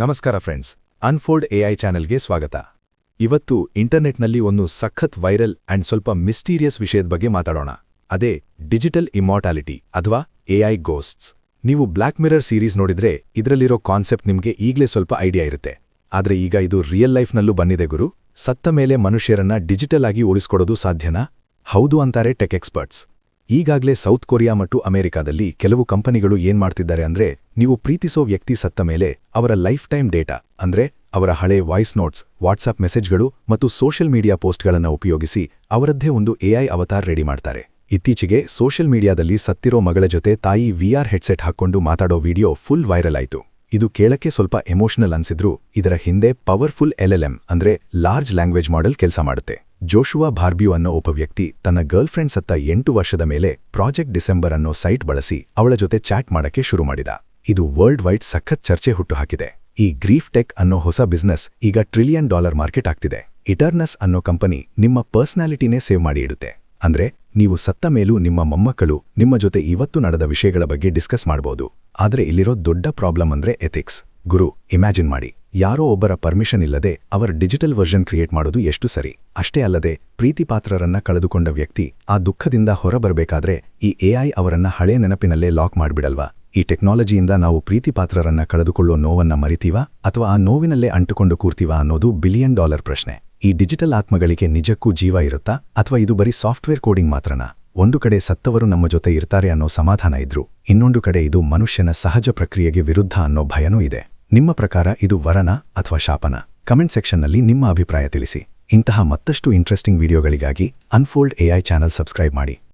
ನಮಸ್ಕಾರ friends, unfold AI ಚಾನೆಲ್ಗೆ ಸ್ವಾಗತ. ಇವತ್ತು ಇಂಟರ್ನೆಟ್ನಲ್ಲಿ ಒಂದು ಸಖತ್ ವೈರಲ್ ಅಂಡ್ ಸ್ವಲ್ಪ ಮಿಸ್ಟೀರಿಯಸ್ ವಿಷಯದ ಬಗ್ಗೆ ಮಾತಾಡೋಣ. ಅದೇ ಡಿಜಿಟಲ್ ಇಮ್ಮಾರ್ಟಾಲಿಟಿ ಅಥವಾ ಎಐ ಗೋಸ್ಟ್ಸ್. ನೀವು ಬ್ಲ್ಯಾಕ್ ಮಿರರ್ ಸೀರೀಸ್ ನೋಡಿದ್ರೆ ಇದರಲ್ಲಿರೋ ಕಾನ್ಸೆಪ್ಟ್ ನಿಮಗೆ ಈಗಲೇ ಸ್ವಲ್ಪ ಐಡಿಯಾ ಇರುತ್ತೆ. ಆದರೆ ಈಗ ಇದು ರಿಯಲ್ ಲೈಫ್ನಲ್ಲೂ ಬಂದಿದೆ ಗುರು. ಸತ್ತ ಮೇಲೆ ಮನುಷ್ಯರನ್ನ ಡಿಜಿಟಲ್ ಆಗಿ ಉಳಿಸ್ಕೊಡೋದು ಸಾಧ್ಯನಾ? ಹೌದು ಅಂತಾರೆ ಟೆಕ್ ಎಕ್ಸ್ಪರ್ಟ್ಸ್. ಈಗಾಗಲೇ ಸೌತ್ ಕೊರಿಯಾ ಮತ್ತು ಅಮೆರಿಕಾದಲ್ಲಿ ಕೆಲವು ಕಂಪನಿಗಳು ಏನ್ ಮಾಡ್ತಿದ್ದಾರೆ ಅಂದ್ರೆ, ನೀವು ಪ್ರೀತಿಸೋ ವ್ಯಕ್ತಿ ಸತ್ತ ಮೇಲೆ ಅವರ ಲೈಫ್ ಟೈಮ್ ಡೇಟಾ ಅಂದ್ರೆ ಅವರ ಹಳೆ ವಾಯ್ಸ್ ನೋಟ್ಸ್, ವಾಟ್ಸಾಪ್ ಮೆಸೇಜ್ಗಳು ಮತ್ತು ಸೋಷಿಯಲ್ ಮೀಡಿಯಾ ಪೋಸ್ಟ್ಗಳನ್ನು ಉಪಯೋಗಿಸಿ ಅವರದ್ದೇ ಒಂದು ಎಐ ಅವತಾರ್ ರೆಡಿ ಮಾಡ್ತಾರೆ. ಇತ್ತೀಚೆಗೆ ಸೋಷಿಯಲ್ ಮೀಡಿಯಾದಲ್ಲಿ ಸತ್ತಿರೋ ಮಗಳ ಜೊತೆ ತಾಯಿ ವಿಆರ್ ಹೆಡ್ಸೆಟ್ ಹಾಕ್ಕೊಂಡು ಮಾತಾಡೋ ವಿಡಿಯೋ ಫುಲ್ ವೈರಲ್ ಆಯಿತು. ಇದು ಕೇಳಕ್ಕೆ ಸ್ವಲ್ಪ ಎಮೋಷನಲ್ ಅನ್ಸಿದ್ರೂ ಇದರ ಹಿಂದೆ ಪವರ್ಫುಲ್ LLM ಅಂದ್ರೆ ಲಾರ್ಜ್ ಲ್ಯಾಂಗ್ವೇಜ್ ಮಾಡೆಲ್ ಕೆಲಸ ಮಾಡುತ್ತೆ. ಜೋಶುವಾ ಬಾರ್ಬ್ಯೂ ಅನ್ನೋ ಒಬ್ಬ ವ್ಯಕ್ತಿ ತನ್ನ ಗರ್ಲ್ಫ್ರೆಂಡ್ ಸತ್ತ 8 ವರ್ಷದ ಮೇಲೆ ಪ್ರಾಜೆಕ್ಟ್ ಡಿಸೆಂಬರ್ ಅನ್ನೋ ಸೈಟ್ ಬಳಸಿ ಅವಳ ಜೊತೆ ಚಾಟ್ ಮಾಡಕ್ಕೆ ಶುರು ಮಾಡಿದ. ಇದು ವರ್ಲ್ಡ್ ವೈಡ್ ಸಖತ್ ಚರ್ಚೆ ಹುಟ್ಟುಹಾಕಿದೆ. ಈ ಗ್ರೀಫ್ ಟೆಕ್ ಅನ್ನೋ ಹೊಸ ಬಿಸ್ನೆಸ್ ಈಗ $1 ಟ್ರಿಲಿಯನ್ ಮಾರ್ಕೆಟ್ ಆಗ್ತಿದೆ. ಇಟರ್ನಸ್ ಅನ್ನೋ ಕಂಪನಿ ನಿಮ್ಮ ಪರ್ಸನಾಲಿಟಿನೇ ಸೇವ್ ಮಾಡಿ ಇಡುತ್ತೆ. ಅಂದ್ರೆ ನೀವು ಸತ್ತ ಮೇಲೂ ನಿಮ್ಮ ಮೊಮ್ಮಕ್ಕಳು ನಿಮ್ಮ ಜೊತೆ ಇವತ್ತು ನಡೆದ ವಿಷಯಗಳ ಬಗ್ಗೆ ಡಿಸ್ಕಸ್ ಮಾಡಬಹುದು. ಆದ್ರೆ ಇಲ್ಲಿರೋ ದೊಡ್ಡ ಪ್ರಾಬ್ಲಮ್ ಅಂದ್ರೆ ಎಥಿಕ್ಸ್. ಗುರು, ಇಮ್ಯಾಜಿನ್ ಮಾಡಿ, ಯಾರೋ ಒಬ್ಬರ ಪರ್ಮಿಷನ್ ಇಲ್ಲದೆ ಅವರ ಡಿಜಿಟಲ್ ವರ್ಷನ್ ಕ್ರಿಯೇಟ್ ಮಾಡೋದು ಎಷ್ಟು ಸರಿ? ಅಷ್ಟೇ ಅಲ್ಲದೆ ಪ್ರೀತಿಪಾತ್ರರನ್ನ ಕಳೆದುಕೊಂಡ ವ್ಯಕ್ತಿ ಆ ದುಃಖದಿಂದ ಹೊರಬರಬೇಕಾದ್ರೆ ಈ ಎಐ ಅವರನ್ನ ಹಳೆ ನೆನಪಿನಲ್ಲೇ ಲಾಕ್ ಮಾಡಿಬಿಡಲ್ವಾ? ಈ ಟೆಕ್ನಾಲಜಿಯಿಂದ ನಾವು ಪ್ರೀತಿಪಾತ್ರರನ್ನ ಕಳೆದುಕೊಳ್ಳೋ ನೋವನ್ನ ಮರಿತೀವಾ ಅಥವಾ ಆ ನೋವಿನಲ್ಲೇ ಅಂಟುಕೊಂಡು ಕೂರ್ತೀವಾ ಅನ್ನೋದು $1 ಬಿಲಿಯನ್ ಪ್ರಶ್ನೆ. ಈ ಡಿಜಿಟಲ್ ಆತ್ಮಗಳಿಗೆ ನಿಜಕ್ಕೂ ಜೀವ ಇರುತ್ತಾ ಅಥವಾ ಇದು ಬರೀ ಸಾಫ್ಟ್ವೇರ್ ಕೋಡಿಂಗ್ ಮಾತ್ರನಾ? ಒಂದು ಕಡೆ ಸತ್ತವರು ನಮ್ಮ ಜೊತೆ ಇರ್ತಾರೆ ಅನ್ನೋ ಸಮಾಧಾನ ಇದ್ರು, ಇನ್ನೊಂದು ಕಡೆ ಇದು ಮನುಷ್ಯನ ಸಹಜ ಪ್ರಕ್ರಿಯೆಗೆ ವಿರುದ್ಧ ಅನ್ನೋ ಭಯನೂ ಇದೆ. ನಿಮ್ಮ ಪ್ರಕಾರ ಇದು ವರನಾ ಅಥವಾ ಶಾಪನಾ? ಕಮೆಂಟ್ ಸೆಕ್ಷನ್ನಲ್ಲಿ ನಿಮ್ಮ ಅಭಿಪ್ರಾಯ ತಿಳಿಸಿ. ಇಂತಹ ಮತ್ತಷ್ಟು ಇಂಟ್ರೆಸ್ಟಿಂಗ್ ವಿಡಿಯೋಗಳಿಗಾಗಿ ಅನ್ಫೋಲ್ಡ್ ಎಐ ಚಾನೆಲ್ ಸಬ್ಸ್ಕ್ರೈಬ್ ಮಾಡಿ.